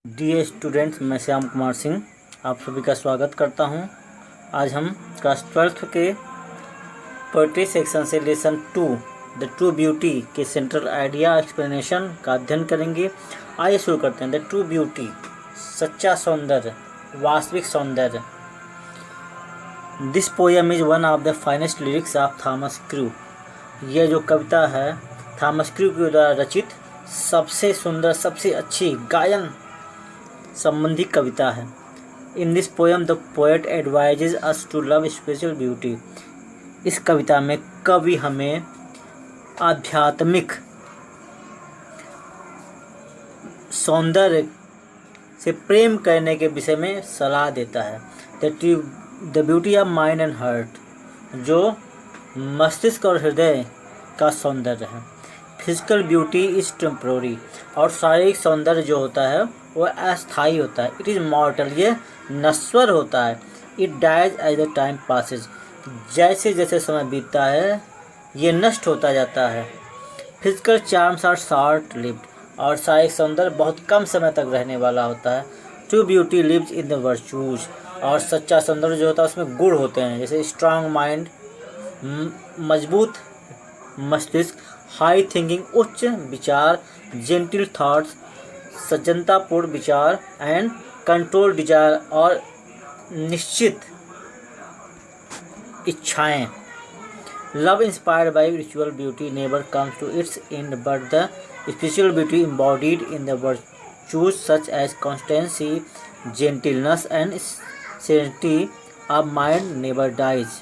Dear students, मैं श्याम कुमार सिंह आप सभी का स्वागत करता हूं। आज हम क्लास 12th के पोएट्री सेक्शन से लेसन 2 द ट्रू ब्यूटी के सेंट्रल आइडिया एक्सप्लेनेशन का अध्ययन करेंगे। आइए शुरू करते हैं। द ट्रू ब्यूटी, सच्चा सौंदर्य, वास्तविक सौंदर्य। This poem is one of the finest lyrics of Thomas crew. यह जो कविता है थॉमस क्रू के द्वारा रचित सबसे सुंदर, सबसे अच्छी गायन संबंधी कविता है। In this poem the poet advises us to love spiritual beauty. इस कविता में कवि हमें आध्यात्मिक सौंदर्य से प्रेम करने के विषय में सलाह देता है। The beauty of mind and heart, जो मस्तिष्क और हृदय का सौंदर्य है। फिजिकल ब्यूटी इज टेम्पोररी, और शारीरिक सौंदर्य जो होता है वह अस्थायी होता है। इट इज़ मॉर्टल, ये नश्वर होता है। It dies as the time passes, जैसे जैसे समय बीतता है ये नष्ट होता जाता है। Physical charms are short lived, और शारीरिक सौंदर्य बहुत कम समय तक रहने वाला होता है। True beauty lives in the virtues, और सच्चा सौंदर्य जो होता है उसमें गुण होते हैं, जैसे स्ट्रांग माइंड, मजबूत मस्तिष्क, हाई थिंकिंग, उच्च विचार, जेंटिल थॉट्स, सज्जनतापूर्ण विचार, एंड कंट्रोल डिजायर, और निश्चित इच्छाएं। Love inspired by ritual beauty never comes to its end, but the spiritual beauty embodied in the virtues such as constancy, gentleness and serenity of mind never dies.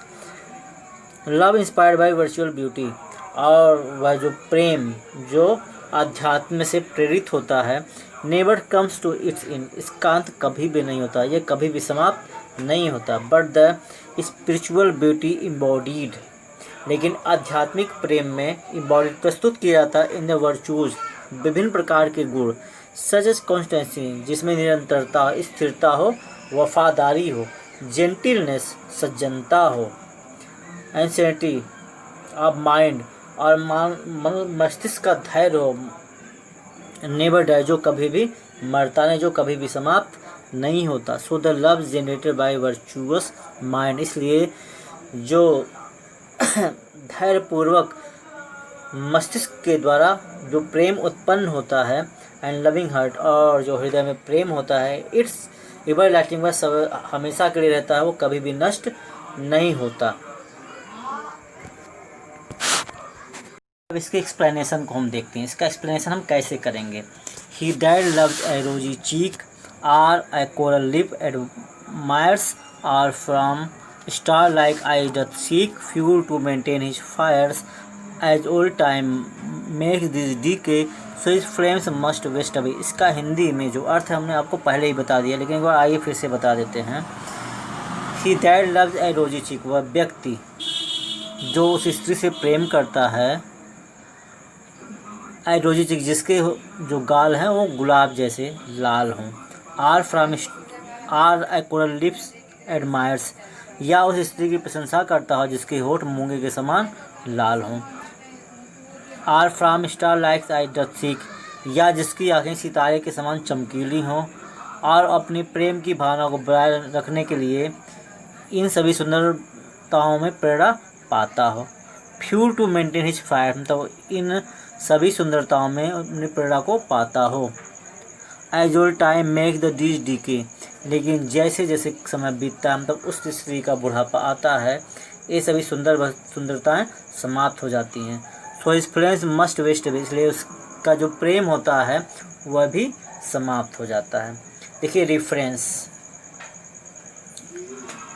Love inspired bye virtual beauty, और वह जो प्रेम जो आध्यात्म से प्रेरित होता है, never comes to its end, इसका अंत कभी भी नहीं होता, ये कभी भी समाप्त नहीं होता। But the spiritual beauty embodied, लेकिन आध्यात्मिक प्रेम में इम्बॉडीड प्रस्तुत किया जाता है इन द वर्चूज, विभिन्न प्रकार के गुण, सच एज कॉन्स्टेंसी, जिसमें निरंतरता, स्थिरता हो, वफादारी हो, जेंटिलनेस, सज्जनता हो, एंड सेरेनिटी ऑफ माइंड, और मस्तिष्क का धैर्य हो, नेवर डाई, जो कभी भी मरता नहीं, जो कभी भी समाप्त नहीं होता। सो the love generated by virtuous mind, इसलिए जो धैर्यपूर्वक मस्तिष्क के द्वारा जो प्रेम उत्पन्न होता है, एंड लविंग हार्ट, और जो हृदय में प्रेम होता है, इट्स एवर लास्टिंग, वह सब हमेशा के लिए रहता है, वो कभी भी नष्ट नहीं होता। अब इसके एक्सप्लेनेशन को हम देखते हैं। इसका एक्सप्लेनेशन हम कैसे करेंगे। ही that loves a rosy cheek, or a coral lip admires, or from star like eyes doth seek fuel to maintain his fires, as old time makes this decay, so his flames must waste away. इसका हिंदी में जो अर्थ है हमने आपको पहले ही बता दिया, लेकिन एक बार आइए फिर से बता देते हैं। ही दैट लव्स ए रोजी चीक, वह व्यक्ति जो उस स्त्री से प्रेम करता है, आई रोजी चिक, जिसके जो गाल हैं वो गुलाब जैसे लाल हों, are a coral lips admires, या उस स्त्री की प्रशंसा करता हो जिसके होठ मूंगे के समान लाल हों, are from star likes I doth seek, या जिसकी आंखें सितारे के समान चमकीली हों, और अपनी प्रेम की भावना को बनाए रखने के लिए इन सभी सुंदरताओं में प्रेरणा पाता हो। Fuel to maintain his fire, मतलब इन सभी सुंदरताओं में अपनी प्रेरणा को पाता हो। As old time make the these decay, लेकिन जैसे जैसे समय बीतता है, मतलब उस स्त्री का बुढ़ापा आता है, ये सभी सुंदरताएं समाप्त हो जाती हैं। So his flames must waste away, इसलिए उसका जो प्रेम होता है वह भी समाप्त हो जाता है। देखिए रेफरेंस,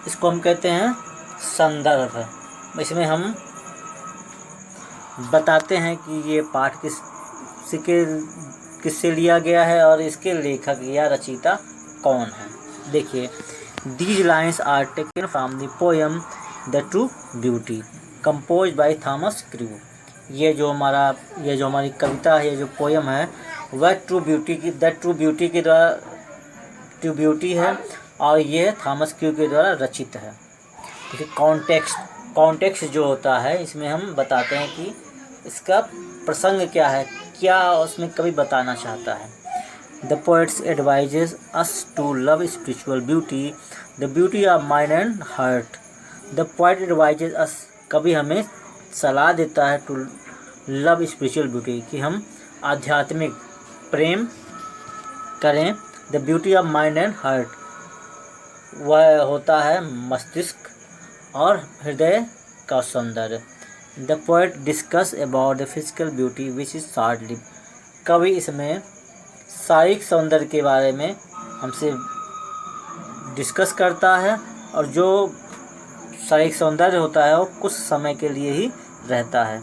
इसको हम कहते हैं संदर्भ। इसमें हम बताते हैं कि ये पाठ किससे लिया गया है और इसके लेखक या रचयिता कौन है। देखिए, these lines are taken from the poem the true beauty compose by Thomas Carew. ये जो हमारी कविता है, ये जो पोएम है, वह ट्रू ब्यूटी के द्वारा ट्रू ब्यूटी है, और ये थॉमस क्रू के द्वारा रचित है। देखिए कॉन्टेक्स्ट जो होता है, इसमें हम बताते हैं कि इसका प्रसंग क्या है, क्या उसमें कवि बताना चाहता है। The poets advises us to love spiritual beauty, the beauty of mind and heart. The poet advises us, कभी हमें सलाह देता है to love spiritual beauty, कि हम आध्यात्मिक प्रेम करें. The beauty of mind and heart, वह होता है मस्तिष्क और हृदय का सौंदर्य. The poet discuss about the physical beauty which is short-lived. कवि इसमें शारीरिक सौंदर्य के बारे में हमसे डिस्कस करता है, और जो शारीरिक सौंदर्य होता है वो कुछ समय के लिए ही रहता है.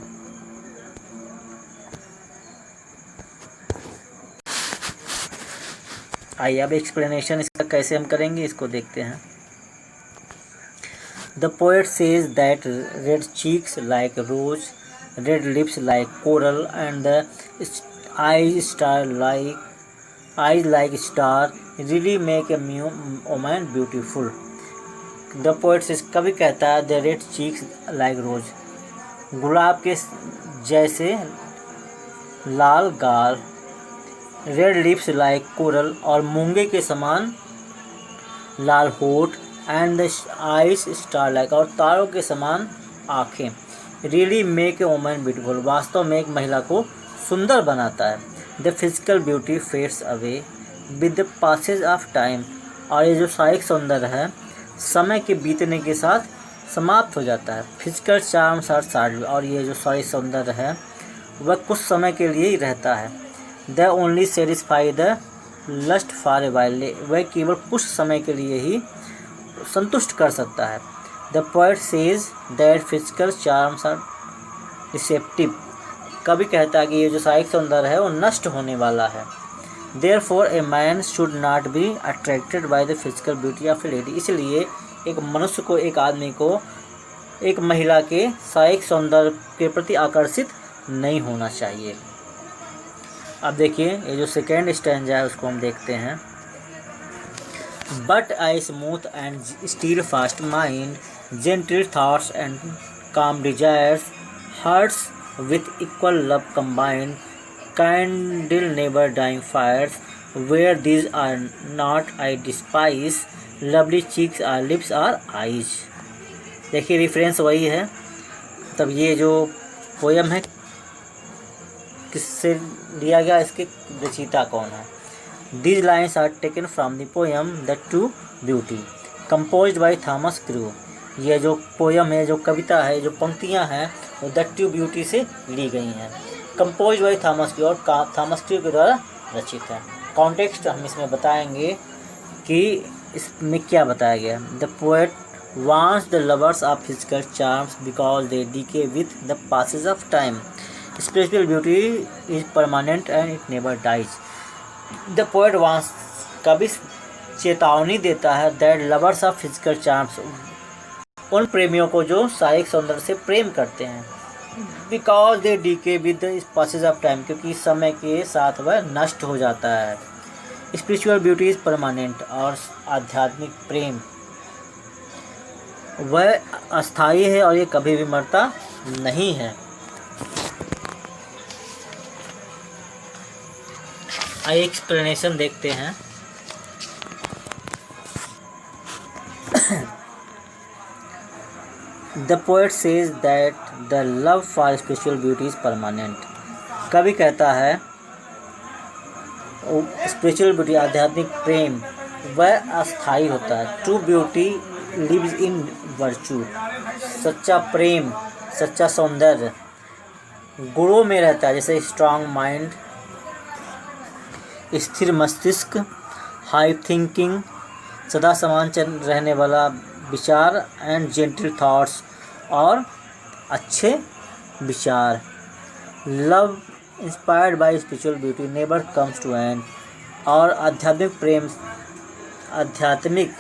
आइए अब एक्सप्लेनेशन इसका कैसे हम करेंगे इसको देखते हैं. The poet says that red cheeks like rose, red lips like coral, and the eyes like star really make a woman beautiful. The poet says, कवि कहता है, the red cheeks like rose, गुलाब के जैसे लाल गाल, red lips like coral, और मूंगे के समान लाल होठ, and the eyes star like, और तारों के समान आँखें, really make a woman beautiful, वास्तव में एक महिला को सुंदर बनाता है. The physical beauty fades away with the passage of time, और ये जो शारीरिक सौंदर्य है समय के बीतने के साथ समाप्त हो जाता है. Physical charms are short-lived, और ये जो शारीरिक सौंदर्य है वह कुछ समय के लिए ही रहता है. They only satisfy the lust for a while, वह केवल कुछ समय के लिए ही संतुष्ट कर सकता है. The poet says that physical charms are deceptive, कभी कहता है कि ये जो शारीरिक सौंदर्य है वो नष्ट होने वाला है. Therefore a man should not be attracted by the physical beauty of a lady, इसलिए एक मनुष्य को, एक आदमी को एक महिला के शारीरिक सौंदर्य के प्रति आकर्षित नहीं होना चाहिए. अब देखिए ये जो सेकेंड स्टैंजा है उसको हम देखते हैं. But I smooth and steadfast mind, gentle thoughts and calm desires, hearts with equal love combined, kindle never dying fires, where these are not I despise, lovely cheeks are lips are eyes. देखिए reference वही है. तब ये जो poem है किससे लिया गया, इसके रचयिता कौन है. These lines are taken from the poem The True Beauty, composed by Thomas Crew. ये जो पोयम है, जो कविता है, जो पंक्तियाँ हैं वो द ट्रू ब्यूटी से ली गई हैं. कंपोज बाई थॉमस क्रू, और थॉमस क्रू के द्वारा रचित है. कॉन्टेक्स्ट हम इसमें बताएंगे कि इसमें क्या बताया गया. The poet wants the lovers of physical charms because they decay with the passage of time. Spiritual beauty is permanent and it never dies. The poet wants, कवि चेतावनी देता है, that lovers of physical charms, उन प्रेमियों को जो शारीरिक सौंदर्य से प्रेम करते हैं, because they decay with the passage of time, क्योंकि समय के साथ वह नष्ट हो जाता है. Spiritual beauty is permanent, और आध्यात्मिक प्रेम वह अस्थायी है और ये कभी भी मरता नहीं है. आइए एक्सप्लेनेशन देखते हैं. The poet says that the love for spiritual beauty is permanent. कवि कहता है स्पिरिचुअल ब्यूटी, आध्यात्मिक प्रेम वह अस्थायी होता है. True beauty lives in virtue, सच्चा प्रेम, सच्चा सौंदर्य गुणों में रहता है, जैसे स्ट्रांग माइंड, स्थिर मस्तिष्क, हाई थिंकिंग, सदा समान रहने वाला विचार, एंड जेंटल थॉट्स, और अच्छे विचार. Love inspired by spiritual beauty never comes to end, और आध्यात्मिक प्रेम, आध्यात्मिक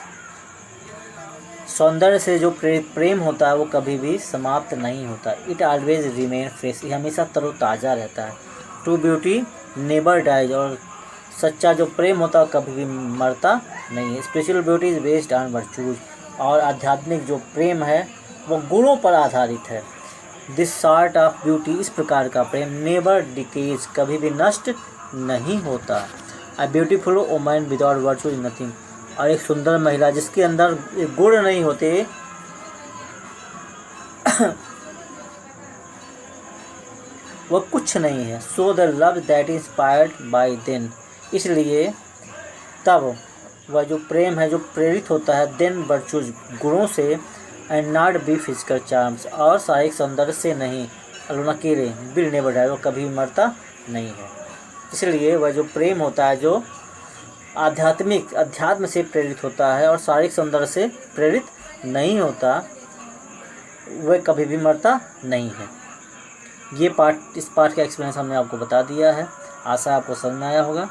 सौंदर्य से जो प्रेम होता है वो कभी भी समाप्त नहीं होता. इट ऑलवेज रिमेन फ्रेश, ये हमेशा तरोताज़ा रहता है. ट्रू ब्यूटी नेवर डाइज, और सच्चा जो प्रेम होता है कभी भी मरता नहीं है. Spiritual beauty is based on virtues, और आध्यात्मिक जो प्रेम है वो गुणों पर आधारित है. दिस सॉर्ट ऑफ ब्यूटी, इस प्रकार का प्रेम, नेवर डिकेज, कभी भी नष्ट नहीं होता. A beautiful woman without virtue is nothing. और एक सुंदर महिला जिसके अंदर गुण नहीं होते वह कुछ नहीं है। So the love that inspired by then, इसलिए तब वह जो प्रेम है जो प्रेरित होता है देन वर्चूज गुणों से, and not be physical charms, और शारीरिक सौंदर्य से नहीं, अलोना केरे बिल नेवर डाई, वो कभी मरता नहीं है। इसलिए वह जो प्रेम होता है जो अध्यात्म से प्रेरित होता है और शारीरिक सौंदर्य से प्रेरित नहीं होता, वह कभी भी मरता नहीं है। इस पार्ट का एक्सपीरियंस हमने आपको बता दिया है। आशा आपको समझ में आया होगा।